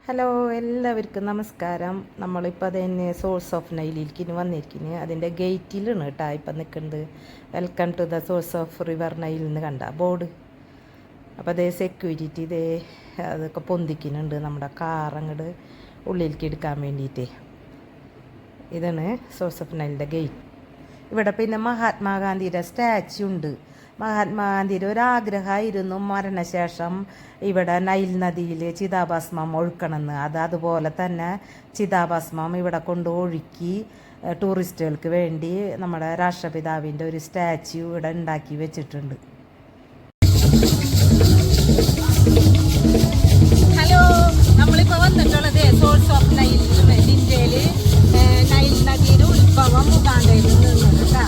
Hello, എല്ലാവർക്കും നമസ്കാരം. നമ്മളിപ്പോൾ അതന്നെ സോഴ്സ് ഓഫ് നൈലിലേക്ക് ഇനി വന്നിരിക്കുന്നു. അതിൻ്റെ ഗേറ്റിലാണ് കേട്ടോ ഇപ്പം നിൽക്കുന്നത്. Welcome to the source of river Nile എന്ന് കണ്ട ബോർഡ്. അപ്പോൾ അതേ സെക്യൂരിറ്റി ഇതേ അതൊക്കെ പൊന്തിക്കുന്നുണ്ട് നമ്മുടെ കാർ അങ്ങോട്ട് ഉള്ളിലേക്ക് എടുക്കാൻ വേണ്ടിയിട്ട്. ഇതാണ് സോഴ്സ് ഓഫ് നൈലിൻ്റെ ഗേറ്റ്. ഇവിടെ പിന്നെ മഹാത്മാഗാന്ധിയുടെ സ്റ്റാച്യു ഉണ്ട്. മഹാത്മാഗാന്ധിയുടെ ഒരാഗ്രഹമായിരുന്നു മരണശേഷം ഇവിടെ നൈൽ നദിയിൽ ചിതാഭസ്മം ഒഴുക്കണമെന്ന്. അതുപോലെ തന്നെ ചിതാഭസ്മം ഇവിടെ കൊണ്ട് ഒഴുക്കി ടൂറിസ്റ്റുകൾക്ക് വേണ്ടി നമ്മുടെ രാഷ്ട്രപിതാവിൻ്റെ ഒരു സ്റ്റാച്യു ഇവിടെ ഉണ്ടാക്കി വെച്ചിട്ടുണ്ട്. ഹലോ, നമ്മളിപ്പോൾ വന്നിട്ടുള്ളത് സോഴ്സ് ഓഫ് നൈൽ ഇന്ത്യയിൽ നൈൽ നദിയുടെ ഉത്ഭവം ഉഗാണ്ടയിൽ നിന്നുണ്ട് കേട്ടോ.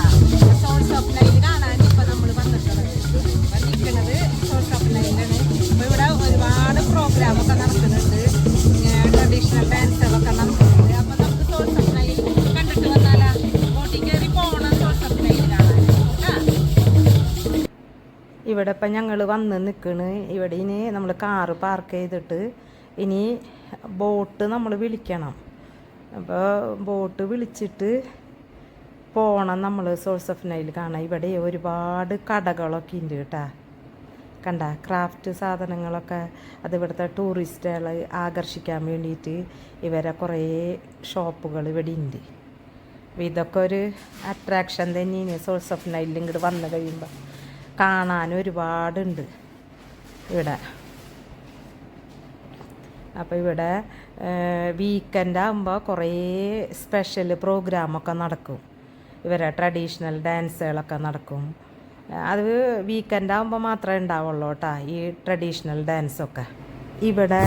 സോഴ്സ് ഓഫ് നൈൽ കാണാൻ ഇപ്പോൾ നമ്മൾ വന്നിട്ടുള്ളത് നിൽക്കുന്നത് സോഴ്സ് ഓഫ് നൈലാണ്. അപ്പോൾ ഇവിടെ ഒരുപാട് പ്രോഗ്രാമൊക്കെ നടക്കുന്നുണ്ട്, ട്രഡീഷണൽ ഡാൻസുകളൊക്കെ നടക്കുന്നുണ്ട്. അപ്പോൾ നമുക്ക് സോഴ്സ് ഓഫ് നൈൽ കണ്ടിട്ട് വന്നാലാ? ബോട്ടിൽ കയറി പോകണം സോഴ്സ് ഓഫ് നൈൽ കാണാൻ കേട്ടോ. ഇവിടെ ഇപ്പം ഞങ്ങൾ വന്ന് നിൽക്കണ്. ഇവിടെ ഇനി നമ്മൾ കാറ് പാർക്ക് ചെയ്തിട്ട് ഇനി ബോട്ട് നമ്മൾ വിളിക്കണം. അപ്പോൾ ബോട്ട് വിളിച്ചിട്ട് പോകണം നമ്മൾ സോഴ്സ് ഓഫ് നൈൽ കാണാൻ. ഇവിടെ ഒരുപാട് കടകളൊക്കെ ഉണ്ട് കേട്ടോ. കണ്ട ക്രാഫ്റ്റ് സാധനങ്ങളൊക്കെ അത് ഇവിടുത്തെ ടൂറിസ്റ്റുകളെ ആകർഷിക്കാൻ വേണ്ടിയിട്ട് ഇവരെ കുറേ ഷോപ്പുകൾ ഇവിടെ ഉണ്ട്. അപ്പോൾ ഇതൊക്കെ ഒരു അട്രാക്ഷൻ തന്നെയാണ് സോഴ്സ് ഓഫ് നൈലിൽ ഇങ്ങോട്ട് വന്നു കഴിയുമ്പോൾ. കാണാൻ ഒരുപാടുണ്ട് ഇവിടെ. അപ്പോൾ ഇവിടെ വീക്കെൻഡ് ആകുമ്പോൾ കുറേ സ്പെഷ്യൽ പ്രോഗ്രാമൊക്കെ നടക്കും. ഇവരെ ട്രഡീഷണൽ ഡാൻസുകളൊക്കെ നടക്കും. അത് വീക്കെൻഡ് ആകുമ്പോൾ മാത്രമേ ഉണ്ടാവുള്ളൂ കേട്ടോ ഈ ട്രഡീഷണൽ ഡാൻസൊക്കെ. ഇവിടെ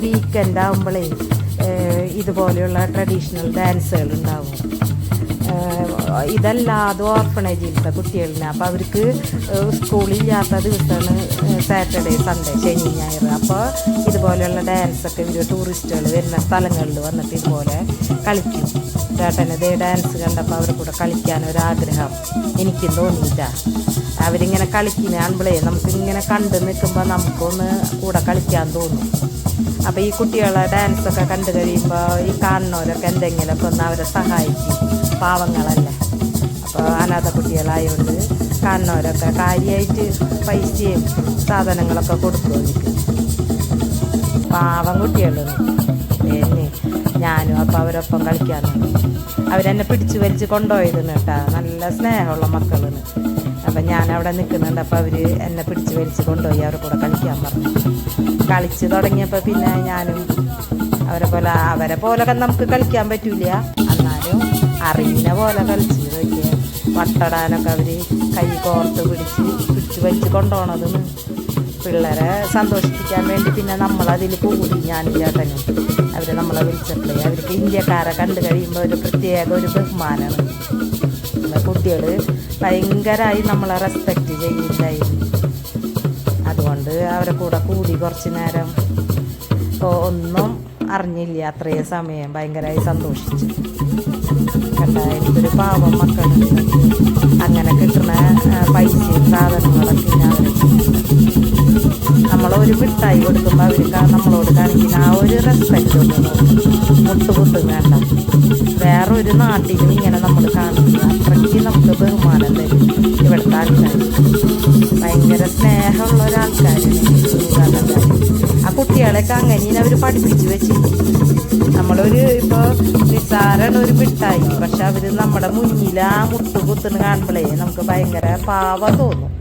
വീക്കെൻഡ് ആകുമ്പോഴേ ഇതുപോലെയുള്ള ട്രഡീഷണൽ ഡാൻസുകൾ ഉണ്ടാവും. ഇതല്ലാതെ ഓർഫണേജിലത്തെ കുട്ടികളിന്. അപ്പോൾ അവർക്ക് സ്കൂളില്ലാത്ത ദിവസമാണ് സാറ്റർഡേ സൺഡേ ശനി ഞായർ. അപ്പോൾ ഇതുപോലെയുള്ള ഡാൻസൊക്കെ ഇവർ ടൂറിസ്റ്റുകൾ വരുന്ന സ്ഥലങ്ങളിൽ വന്നിട്ട് ഇതുപോലെ കളിക്കും. ചേട്ടനതേ ഡാൻസ് കണ്ടപ്പോൾ അവരെ കൂടെ കളിക്കാനൊരാഗ്രഹം എനിക്കും തോന്നിയിട്ട. അവരിങ്ങനെ കളിക്കുന്ന കാണുമ്പോഴേ നമുക്കിങ്ങനെ കണ്ടു നിൽക്കുമ്പോൾ നമുക്കൊന്ന് കൂടെ കളിക്കാൻ തോന്നും. അപ്പോൾ ഈ കുട്ടികളെ ഡാൻസൊക്കെ കണ്ടു കഴിയുമ്പോൾ ഈ കാണുന്നവരൊക്കെ എന്തെങ്കിലുമൊക്കെ ഒന്ന് അവരെ സഹായിക്കും. പാവങ്ങളല്ലേ, അപ്പോൾ അനാഥ കുട്ടികളായതുകൊണ്ട് കാണുന്നവരൊക്കെ കാര്യമായിട്ട് പൈസയും സാധനങ്ങളൊക്കെ കൊടുക്കും അവർക്ക്. പാവം കുട്ടികളാണ് എന്നെ ഞാനും. അപ്പോൾ അവരൊപ്പം കളിക്കാറുണ്ട്. അവരെന്നെ പിടിച്ച് വലിച്ച് കൊണ്ടുപോയതെന്ന് കേട്ടോ. നല്ല സ്നേഹമുള്ള മക്കളാണ്. അപ്പം ഞാനവിടെ നിൽക്കുന്നുണ്ട്. അപ്പോൾ അവർ എന്നെ പിടിച്ച് വലിച്ച് കൊണ്ടുപോയി അവരെ കൂടെ കളിക്കാൻ പറഞ്ഞു. കളിച്ച് തുടങ്ങിയപ്പോൾ പിന്നെ ഞാനും അവരെ പോലൊക്കെ നമുക്ക് കളിക്കാൻ പറ്റൂല, എന്നാലും അറിയുന്ന പോലെ കളിച്ച് നോക്കിയ വട്ടടാനൊക്കെ അവർ കൈ കോർത്ത് പിടിച്ച് വലിച്ച് കൊണ്ടുപോകണതെന്ന് പിള്ളേരെ സന്തോഷിപ്പിക്കാൻ വേണ്ടി. പിന്നെ നമ്മളതിൽ കൂടി ഞാനും ചേട്ടനും അവർ നമ്മളെ വിളിച്ചപ്പോഴേ അവർക്ക് ഇന്ത്യക്കാരെ കണ്ടു കഴിയുമ്പോൾ ഒരു പ്രത്യേക ഒരു ബഹുമാനമാണ്. കുട്ടികൾ ഭയങ്കരമായി നമ്മളെ റെസ്പെക്റ്റ് ചെയ്യുന്നതായിരുന്നു. അതുകൊണ്ട് അവരെ കൂടെ കൂടി കുറച്ച് നേരം ഒന്നും അറിഞ്ഞില്ല. അത്രയും സമയം ഭയങ്കരമായി സന്തോഷിച്ചു കണ്ട. എനിക്കൊരു പാവം മക്കളുണ്ട്. അങ്ങനെ കിട്ടുന്ന പൈസയും സാധനങ്ങളൊക്കെ നമ്മളൊരു മിഠായി കൊടുക്കുമ്പോൾ അവർക്ക് നമ്മളോട് കാണിക്കുന്ന ആ ഒരു റെസ്പെക്റ്റ് മുട്ടുപൊട്ടും വേണ്ട. വേറൊരു നാട്ടിലും ഇങ്ങനെ നമ്മൾ കാണില്ല. അത്രയ്ക്ക് നമുക്ക് ബഹുമാനം തരും ഇവിടുത്തെ ആൾക്കാർ. ഭയങ്കര സ്നേഹമുള്ള ഒരാൾക്കാരാണ് ആ കുട്ടികളെയൊക്കെ. അങ്ങനെ അവർ പഠിപ്പിച്ച് വെച്ചിട്ട് നമ്മളൊരു ഇപ്പോൾ നിസ്സാരാണ് ഒരു മിഠായി, പക്ഷെ അവർ നമ്മുടെ മുന്നിൽ ആ മുട്ടുകുത്തുന്ന കാണുമ്പോഴേ നമുക്ക് ഭയങ്കര പാവം തോന്നും.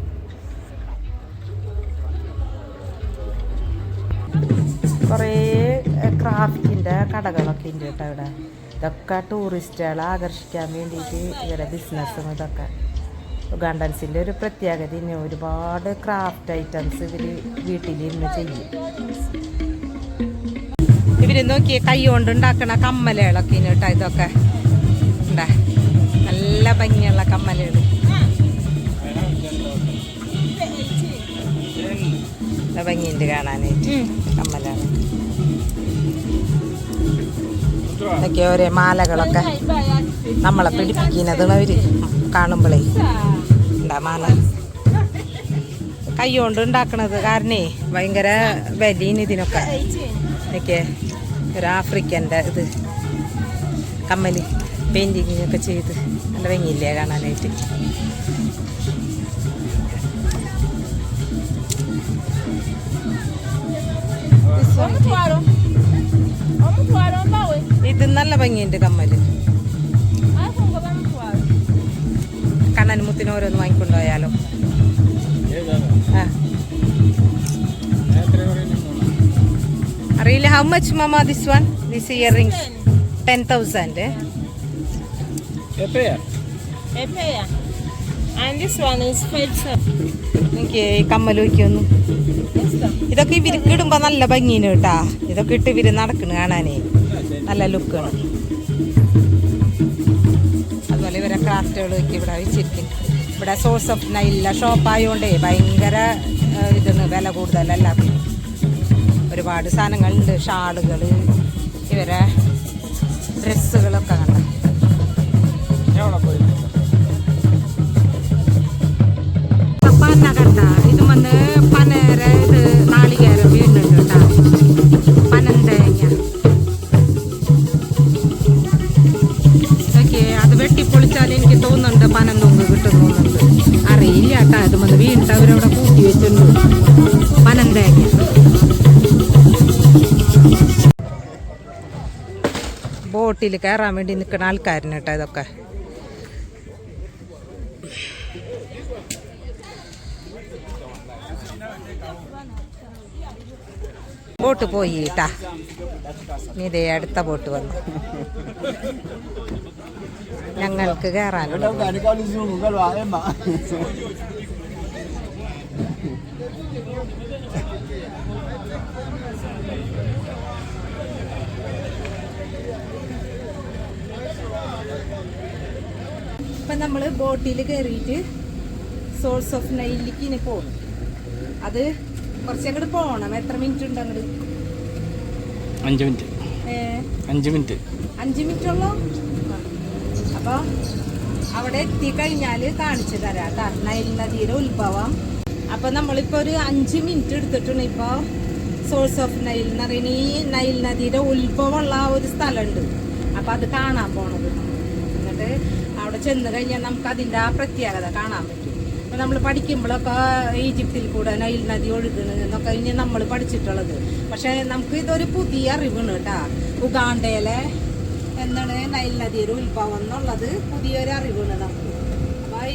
കുറേ ക്രാഫ്റ്റിൻ്റെ കടകളൊക്കെ ഉണ്ട് കേട്ടോ ഇവിടെ. ഇതൊക്കെ ടൂറിസ്റ്റുകളെ ആകർഷിക്കാൻ വേണ്ടിയിട്ട് ഇവരെ ബിസിനസ്സും ഇതൊക്കെ. ഉഗാണ്ടൻസിൻ്റെ ഒരു പ്രത്യേകത തന്നെ ഒരുപാട് ക്രാഫ്റ്റ് ഐറ്റംസ് ഇവർ വീട്ടിലിരുന്ന് ചെയ്യും. ഇവർ നോക്കിയ കൈ കൊണ്ട് ഉണ്ടാക്കുന്ന കമ്മലുകളൊക്കെ കേട്ടോ. ഇതൊക്കെ ഉണ്ടാ നല്ല ഭംഗിയുള്ള കമ്മലുകൾ. ഭംഗിയുണ്ട് കാണാനായിട്ട് കമ്മലാണ്. ഇതൊക്കെ ഓരോ മാലകളൊക്കെ നമ്മളെ പിടിപ്പിക്കുന്നതാണ് അവർ കാണുമ്പോഴേ. ഉണ്ടാ മാല കൈ കൊണ്ട് ഉണ്ടാക്കണത് കാരണേ ഭയങ്കര വിലയും ഇതിനൊക്കെ. ഒക്കെ ഒരു ആഫ്രിക്കൻ്റെ ഇത് കമ്മൽ പെയിൻറ്റിങ് ഒക്കെ ചെയ്ത് നല്ല ഭംഗിയില്ലേ കാണാനായിട്ട്. ഇത് നല്ല ഭംഗിയുണ്ട് കമ്മല്. കണ്ണന് മുത്തിന് ഓരോന്ന് വാങ്ങിക്കൊണ്ടുപോയാലോ. അറിയില്ല. How much ma'am this one? This earrings 10,000. A pair. A pair. And this one is 5,000. എനിക്ക് ഈ കമ്മൽ വയ്ക്കൊന്നു. ഇതൊക്കെ ഇവർക്ക് ഇടുമ്പോൾ നല്ല ഭംഗിയാണ് കേട്ടാ. ഇതൊക്കെ ഇട്ട് ഇവര് നടക്കണ് കാണാനേ നല്ല ലുക്കാണ്. അതുപോലെ ഇവരെ ക്രാഫ്റ്റുകളൊക്കെ ഇവിടെ വെച്ചിരിക്കും. ഇവിടെ സോഴ്സ് ഓഫ് നൈലിലെ ഷോപ്പായതുകൊണ്ടേ ഭയങ്കര ഇതാണ്, വില കൂടുതലല്ല. ഒരുപാട് സാധനങ്ങളുണ്ട്. ഷാളുകൾ, ഇവരെ ഡ്രസ്സുകളൊക്കെ കണ്ട. പന കണ്ട. ഇത് വന്ന് പനര ഇത് നാളികേരം വീണ്ടുണ്ട് കേട്ടാ. പനന്തേങ്ങ ഓക്കെ. അത് വെട്ടിപ്പൊളിച്ചാൽ എനിക്ക് തോന്നുന്നുണ്ട് പനം തൊങ്ങ് കിട്ടുന്നുണ്ട്. അറിയില്ല കേട്ടാ. ഇത് വന്ന് വീണ്ടും അവരവിടെ കൂട്ടി വെച്ചിട്ടുണ്ട് പനന്തേങ്ങ. ബോട്ടിൽ കയറാൻ വേണ്ടി നിൽക്കുന്ന ആൾക്കാരിന് കേട്ടോ ഇതൊക്കെ. ബോട്ട് പോയി കേട്ടാ. ഇതേ അടുത്ത ബോട്ട് വന്നു. ഞങ്ങൾക്ക് കയറാനുണ്ട്. ഇപ്പം നമ്മൾ ബോട്ടിൽ കയറിയിട്ട് സോഴ്സ് ഓഫ് നൈലിലേക്ക് ഇനി പോകും. അത് കുറച്ചങ്ങോട്ട് പോകണം. എത്ര മിനിറ്റ് ഉണ്ട് അങ്ങോട്ട്? 5 മിനിറ്റ്. 5 മിനിറ്റ്. 5 മിനിറ്റ് ഉള്ളൂ. അപ്പോൾ അവിടെ എത്തിക്കഴിഞ്ഞാൽ കാണിച്ചു തരാം കേട്ടോ നൈൽ നദിയുടെ ഉത്ഭവം. അപ്പോൾ നമ്മളിപ്പോൾ ഒരു 5 മിനിറ്റ് എടുത്തിട്ടുണ്ട്. ഇപ്പോൾ സോഴ്സ് ഓഫ് നൈൽ എന്ന് പറയുന്ന ഈ നൈൽ നദിയുടെ ഉത്ഭവമുള്ള ഒരു സ്ഥലമുണ്ട്. അപ്പോൾ അത് കാണാൻ പോണത്. എന്നിട്ട് അവിടെ ചെന്ന് കഴിഞ്ഞാൽ നമുക്ക് അതിൻ്റെ ആ പ്രത്യേകത കാണാൻ പറ്റും. അപ്പോൾ നമ്മൾ പഠിക്കുമ്പോഴൊക്കെ ഈജിപ്തിൽ കൂടെ നൈൽ നദി ഒഴുകണ് എന്നൊക്കെ കഴിഞ്ഞ് നമ്മൾ പഠിച്ചിട്ടുള്ളത്. പക്ഷേ നമുക്ക് ഇതൊരു പുതിയ അറിവാണ് കേട്ടോ. ഉഗാണ്ടയിലെ എന്താണ് നൈൽ നദിയുടെ ഉത്ഭവം എന്നുള്ളത് പുതിയൊരു അറിവാണ് നമുക്ക്. അപ്പോൾ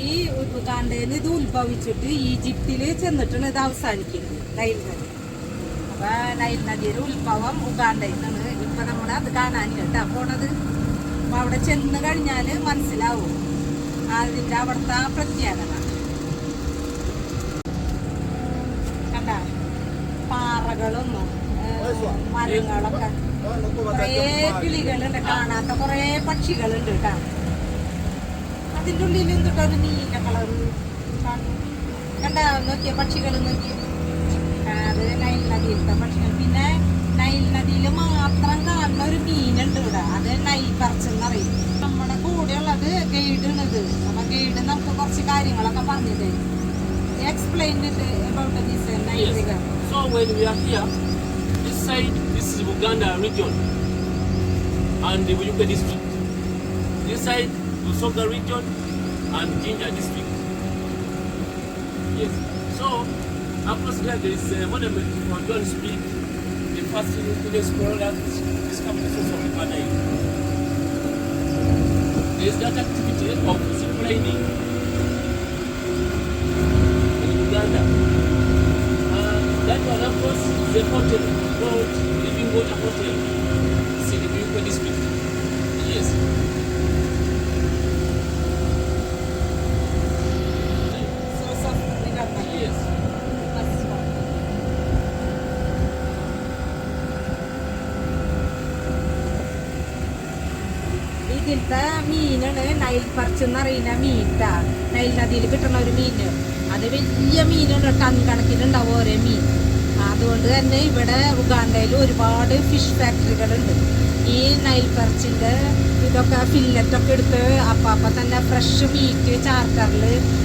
ഈ ഉഗാണ്ടയിൽ നിന്ന് ഇത് ഉത്ഭവിച്ചിട്ട് ഈജിപ്തിൽ ചെന്നിട്ടാണ് ഇത് അവസാനിക്കുന്നത് നൈൽ നദി. അപ്പോൾ നൈൽ നദിയുടെ ഉത്ഭവം ഉഗാണ്ടയിൽ നിന്നാണ്. ഇപ്പം നമ്മൾ അത് കാണാനില്ല കേട്ടോ പോണത്. അപ്പോൾ അവിടെ ചെന്ന് കഴിഞ്ഞാൽ മനസ്സിലാവും അതിൻ്റെ അവിടുത്തെ പ്രത്യേകത. കണ്ട പാറകളൊന്നും മരങ്ങളൊക്കെ കുറേ കിളികളുണ്ട്. കാണാത്ത കുറേ പക്ഷികളുണ്ട് കേട്ടോ. അതിൻ്റെ ഉള്ളിൽ എന്തുട്ടാ ഒരു നീല കളറ് കണ്ട. നോക്കിയ പക്ഷികൾ നോക്കിയ അത് നൈൽ നദിയിലത്തെ പക്ഷികൾ. പിന്നെ നൈൽ നദിയിൽ മാത്രം കാണുന്ന ഒരു മീനുണ്ട് ഇവിടെ. അത് നൈൽ പർച്ച് എന്നറിയും. നമ്മുടെ കൂടെയുള്ളത് ഗൈഡാണിത്. അപ്പൊ ഗൈഡ് നമുക്ക് കുറച്ച് കാര്യങ്ങളൊക്കെ പറഞ്ഞു തരും. Explain it about this Nile River. So when we are here, this side, this is Uganda region and the Buyuka district. This side, Busoga region and Jinja district. Yes. So across there, there is a monument for John Smith, the first explorer that discovered the source of the Nile. There is that activity of ziplining in Uganda. That one, of course, is a hotel called Living Water Hotel. It's in the Buyuka district. Yes. Source of River. Yes. ഇതിലത്തെ മീനാണ് Nile പർച്ച് എന്ന് പറയുന്ന മീൻട്ടാ. Nile നദിയിൽ കിട്ടുന്ന ഒരു മീന്. അത് വലിയ മീനാണ്. ടൺ കണക്കിനുണ്ടാവും ഓരോ മീൻ. അതുകൊണ്ട് തന്നെ ഇവിടെ ഉഗാണ്ടയിൽ ഒരുപാട് ഫിഷ് ഫാക്ടറികളുണ്ട്. ഈ നൈൽ പർച്ചിൻ്റെ ഇതൊക്കെ ഫില്ലറ്റൊക്കെ എടുത്ത് അപ്പം തന്നെ ഫ്രഷ് മീറ്റ് ചാർട്ടറിൽ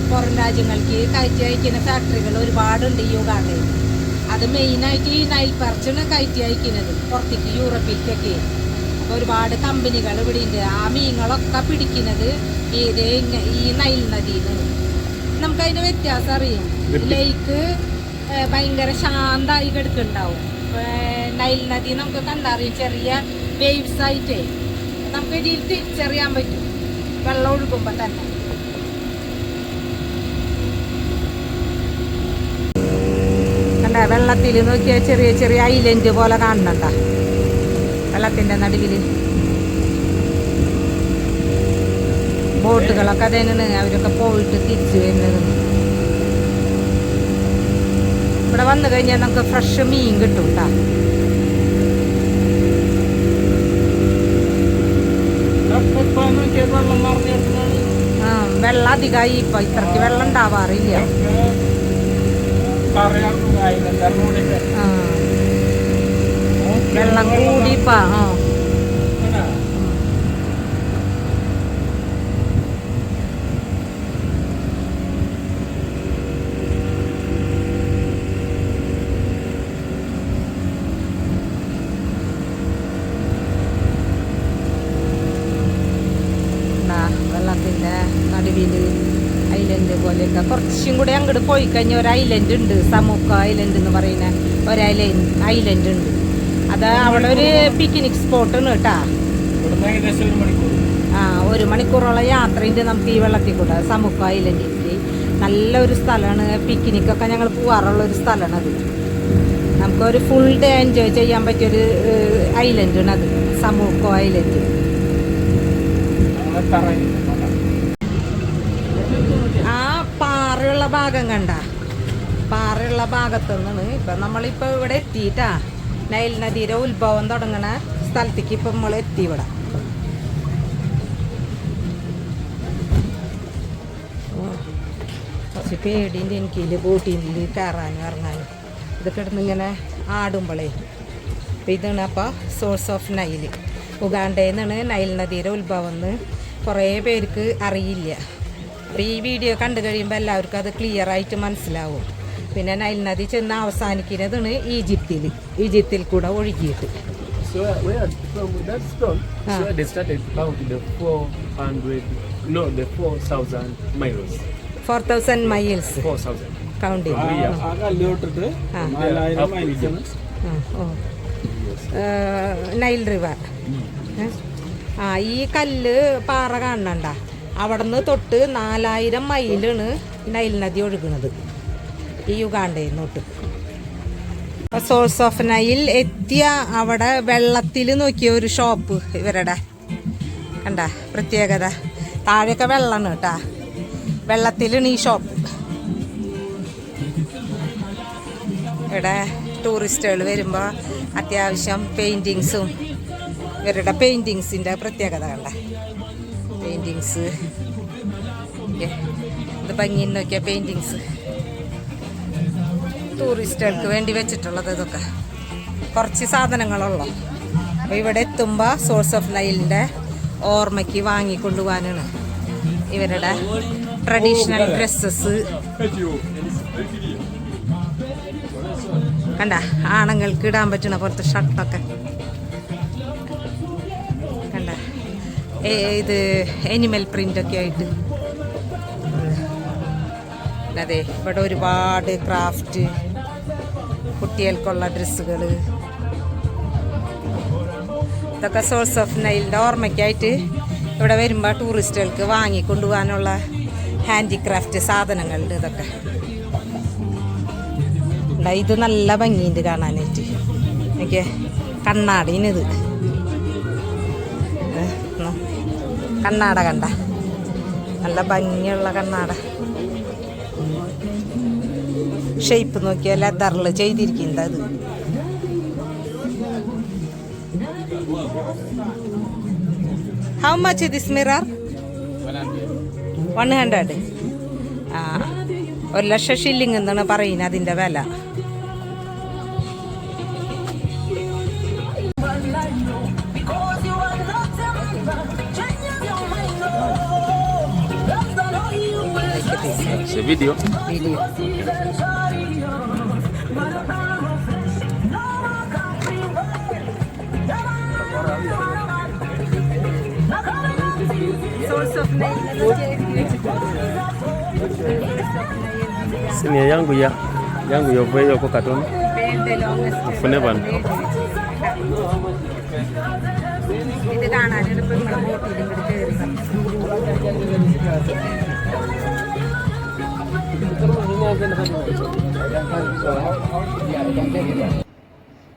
പുറം രാജ്യങ്ങൾക്ക് കയറ്റി അയക്കുന്ന ഫാക്ടറികൾ ഒരുപാടുണ്ട് ഈ ഉഗാണ്ടയിൽ. അത് മെയിനായിട്ട് ഈ നൈൽ പർച്ചാണ് കയറ്റി അയക്കുന്നത് പുറത്തേക്ക്, യൂറോപ്പിലേക്കൊക്കെ. അപ്പോൾ ഒരുപാട് കമ്പനികൾ ഇവിടെ ഉണ്ട്. ആ മീനുകളൊക്കെ പിടിക്കുന്നത് ഈ നൈൽ നദിയിൽ നിന്ന്. നമുക്കതിന് വ്യത്യാസം അറിയാം. ലേക്ക് ഭയങ്കര ശാന്തമായി കിടക്കുന്നുണ്ടാവും. നൈൽ നദി നമുക്ക് കണ്ടറിയാം, ചെറിയ വേവ്സ് ആയിട്ടേ നമുക്ക് ഇതിൽ തിരിച്ചറിയാൻ പറ്റും വെള്ളം ഒഴുകുമ്പോൾ തന്നെ. കണ്ട വെള്ളത്തിൽ നോക്കിയാൽ ചെറിയ ചെറിയ ഐലൻഡ് പോലെ കാണുന്നുണ്ട വെള്ളത്തിൻ്റെ നടുവിൽ. ബോട്ടുകളൊക്കെ അതന്നെയാണ് അവരൊക്കെ പോയിട്ട് തിരിച്ചു വരുന്നത്. ഇവിടെ വന്നു കഴിഞ്ഞാൽ നമുക്ക് ഫ്രഷ് മീൻ കിട്ടും കേട്ടോ. ആ വെള്ളം അധികമായി ഇപ്പൊ, ഇത്രക്ക് വെള്ളം ഉണ്ടാവാറില്ല. ആ വെള്ളം കൂടിപ്പാ. ആ വെള്ളത്തിൻ്റെ നടുവിൽ ഐലൻഡ് പോലെയൊക്കെ. കുറച്ചും കൂടെ അങ്ങോട്ട് പോയി കഴിഞ്ഞാൽ ഒരു ഐലൻഡ് ഉണ്ട്, സമൂക്ക ഐലൻഡ് എന്ന് പറയുന്ന ഒരു ഐലൻഡ് ഉണ്ട്. അത് അവിടെ ഒരു പിക്നിക് സ്പോട്ടാണ് കേട്ടാ. ആ 1 മണിക്കൂറോളം യാത്രയുണ്ട് നമുക്ക് ഈ വെള്ളത്തിൽ കൂടെ. സമൂക്ക ഐലൻഡിൽ നല്ലൊരു സ്ഥലമാണ്, പിക്നിക്കൊക്കെ ഞങ്ങൾ പോകാറുള്ള ഒരു സ്ഥലമാണ് അത്. നമുക്കൊരു ഫുൾ ഡേ എൻജോയ് ചെയ്യാൻ പറ്റിയൊരു ഐലൻഡാണ് അത്, സമൂക്ക ഐലൻഡ്. ആ പാറയുള്ള ഭാഗം കണ്ട, പാറയുള്ള ഭാഗത്തു നിന്നാണ് ഇപ്പം നമ്മളിപ്പോൾ ഇവിടെ എത്തിയിട്ടാ. നൈൽ നദിയുടെ ഉത്ഭവം തുടങ്ങണ സ്ഥലത്തേക്ക് ഇപ്പം നമ്മൾ എത്തി. ഇവിടെ കുറച്ച് പേടിൻ്റെ എനിക്കില്ല ബോട്ടിൽ കയറാനും ഇറങ്ങാനും. ഇത് കിടന്നിങ്ങനെ ആടുമ്പോളേ. അപ്പം ഇതാണ് അപ്പോൾ സോഴ്സ് ഓഫ് നൈൽ. ഉഗാണ്ടയിൽ നിന്നാണ് നൈൽ നദിയുടെ ഉത്ഭവം എന്ന് കുറേ പേർക്ക് അറിയില്ല. അപ്പോൾ ഈ വീഡിയോ കണ്ടു കഴിയുമ്പോൾ എല്ലാവർക്കും അത് ക്ലിയർ ആയിട്ട് മനസ്സിലാവും. പിന്നെ നൈൽ നദി ചെന്ന് അവസാനിക്കുന്നതാണ് ഈജിപ്തിൽ കൂടെ ഒഴുകിയിട്ട്. So where from that stone, so they started counting the 4,000 miles. 4,000 miles 4,000. Counting. Nile river. ആ ഈ കല്ല് പാറ കാണണ്ട, അവിടെ നിന്ന് തൊട്ട് 4000 മൈലാണ് നൈൽ നദി ഒഴുകുന്നത് ഈ യുഗാണ്ടയിൽ നിന്നോട്ട്. സോഴ്സ് ഓഫ് നൈൽ എത്തിയ അവിടെ വെള്ളത്തിൽ നോക്കിയ ഒരു ഷോപ്പ് ഇവരുടെ കണ്ട പ്രത്യേകത. താഴെയൊക്കെ വെള്ളമാണ് കേട്ടാ, വെള്ളത്തിലാണ് ഈ ഷോപ്പ്. ഇവിടെ ടൂറിസ്റ്റുകൾ വരുമ്പോൾ അത്യാവശ്യം പെയിൻറ്റിങ്സും, ഇവരുടെ പെയിൻറ്റിങ്സിൻ്റെ പ്രത്യേകത കണ്ട. പെയിൻറ്റിങ്സ് ഇത് ഭംഗി നോക്കിയ പെയിൻറ്റിങ്സ് ടൂറിസ്റ്റുകൾക്ക് വേണ്ടി വെച്ചിട്ടുള്ളത്. ഇതൊക്കെ കുറച്ച് സാധനങ്ങളുള്ളൂ. അപ്പോൾ ഇവിടെ എത്തുമ്പോൾ സോഴ്സ് ഓഫ് നൈലിൻ്റെ ഓർമ്മയ്ക്ക് വാങ്ങിക്കൊണ്ടുപോകാനാണ് ഇവരുടെ ട്രഡീഷണൽ ഡ്രസ്സസ്. കണ്ട ആണുങ്ങൾക്ക് ഇടാൻ പറ്റുന്ന പോലത്തെ ഷർട്ടൊക്കെ കണ്ട. ഇത് എനിമൽ പ്രിൻ്റൊക്കെ ആയിട്ട്. അതെ ഇവിടെ ഒരുപാട് ക്രാഫ്റ്റ്, കുട്ടികൾക്കുള്ള ഡ്രസ്സുകൾ, ഇതൊക്കെ സോഴ്സ് ഓഫ് നൈലിൻ്റെ ഓർമ്മയ്ക്കായിട്ട് ഇവിടെ വരുമ്പോൾ ടൂറിസ്റ്റുകൾക്ക് വാങ്ങിക്കൊണ്ടുപോകാനുള്ള ഹാൻഡിക്രാഫ്റ്റ് സാധനങ്ങളുണ്ട്. ഇതൊക്കെ ഇത് നല്ല ഭംഗിയുണ്ട് കാണാനായിട്ട്. എനിക്ക് കണ്ണാടിനിത് കണ്ണാട കണ്ട, നല്ല ഭംഗിയുള്ള കണ്ണാട. ഷേപ്പ് നോക്കിയാൽ ലെതറിൽ ചെയ്തിരിക്കുന്നത് അത്. How much this mirror? 100. ആ 1,00,000 ഷില്ലിങ് എന്നാണ് പറയുന്നത് അതിൻ്റെ വില. It's a video. Source of Nile എഴുതി വെച്ചിട്ടുണ്ട്. Sini yangu ya veyo ko katon. Afune ban. ഇത് കാണാനാണ് ഇപ്പൊ നിങ്ങളെ ബോട്ടിൽ ഇങ്ങോട്ട് കയറി.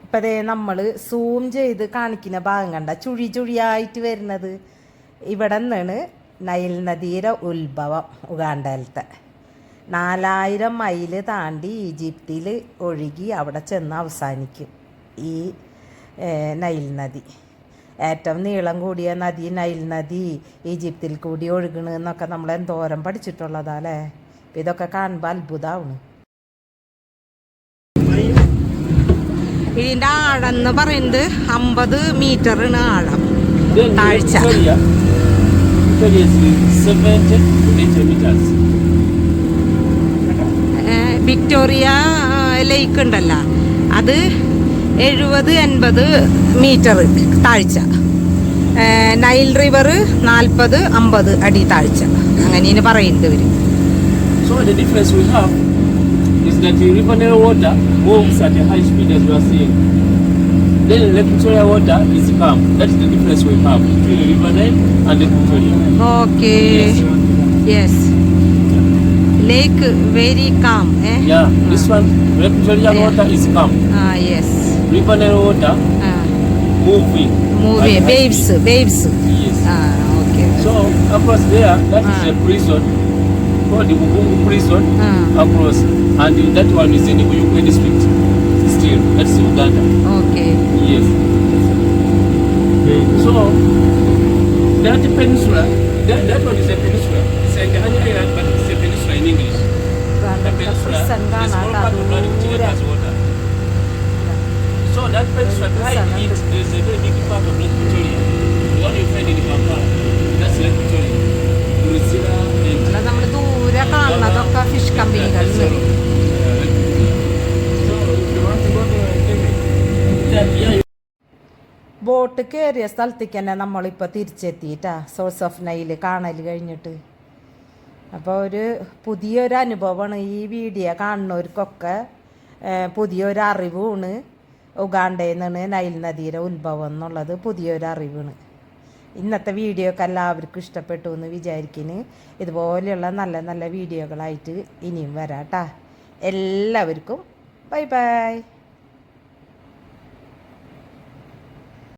ഇപ്പം ദേ നമ്മൾ സൂം ചെയ്ത് കാണിക്കുന്ന ഭാഗം കണ്ട ചുഴി ചുഴിയായിട്ട് വരുന്നത് ഇവിടെ നിന്നാണ് നൈൽ നദിയുടെ ഉത്ഭവം. ഉഗാണ്ടയിലത്തെ 4000 മൈൽ താണ്ടി ഈജിപ്തിൽ ഒഴുകി അവിടെ ചെന്ന് അവസാനിക്കും ഈ നൈൽ നദി. ഏറ്റവും നീളം കൂടിയ നദി നൈൽ നദി ഈജിപ്തിൽ കൂടി ഒഴുകണമെന്നൊക്കെ നമ്മൾ എന്തോരം പഠിച്ചിട്ടുള്ളതാ അല്ലേ. അപ്പം ഇതൊക്കെ കാണുമ്പോൾ അത്ഭുതമാണ്. ഇതിന്റെ ആഴം എന്ന് പറയുന്നത് 50 മീറ്ററാണ് ആഴം. താഴ്ച 70 to 80 meters. വിക്ടോറിയ ലേക്ക് ഉണ്ടല്ലോ, അത് 70-80 മീറ്റർ താഴ്ച. നൈൽ റിവർ 40-50 അടി താഴ്ച. അങ്ങനെയാണ് പറയുന്നത് ഇവര്. So the difference we have is that the River Nile water moves at a high speed as you are seeing. Then Lake Victoria water is calm. That's the difference we have between the River Nile and Lake Victoria. Okay yes lake very calm. Yeah, this one Lake Victoria water is calm. Yes River Nile water moving. Movie waves waves. Yes. Okay So across there, that is a prison called the Ubungo prison across, and that one is in the Buyukwe district. Still, that's Uganda. Okay Yes. So that peninsula, that one is a peninsula. It's like an island, but it's a peninsula in English. A peninsula, the small part of land which has water. So that peninsula, behind it, there's a very big part of Lake Victoria. The one you find in Kampala, that's Lake Victoria. Muritsila and നമ്മൾ ദൂരെ കാണുന്നതൊക്കെ fish കമ്പനികൾ. So if you want to go to yeah, boat കയറിയ സ്ഥലത്തേക്ക് തന്നെ നമ്മളിപ്പോൾ തിരിച്ചെത്തിയിട്ടാ source of Nile കാണൽ കഴിഞ്ഞിട്ട്. അപ്പോൾ ഒരു പുതിയൊരു അനുഭവമാണ് ഈ വീഡിയോ കാണുന്നവർക്കൊക്കെ. പുതിയൊരു അറിവാണ് ഉഗാണ്ടയിൽ നിന്നാണ് നൈൽ നദിയുടെ ഉത്ഭവം എന്നുള്ളത് പുതിയൊരു അറിവാണ്. ഇന്നത്തെ വീഡിയോ ഒക്കെ എല്ലാവർക്കും ഇഷ്ടപ്പെട്ടു എന്ന് വിചാരിക്കുന്നു. ഇതുപോലെയുള്ള നല്ല നല്ല വീഡിയോകളായിട്ട് ഇനിയും വരാം കേട്ടോ. എല്ലാവർക്കും ബൈ ബൈ.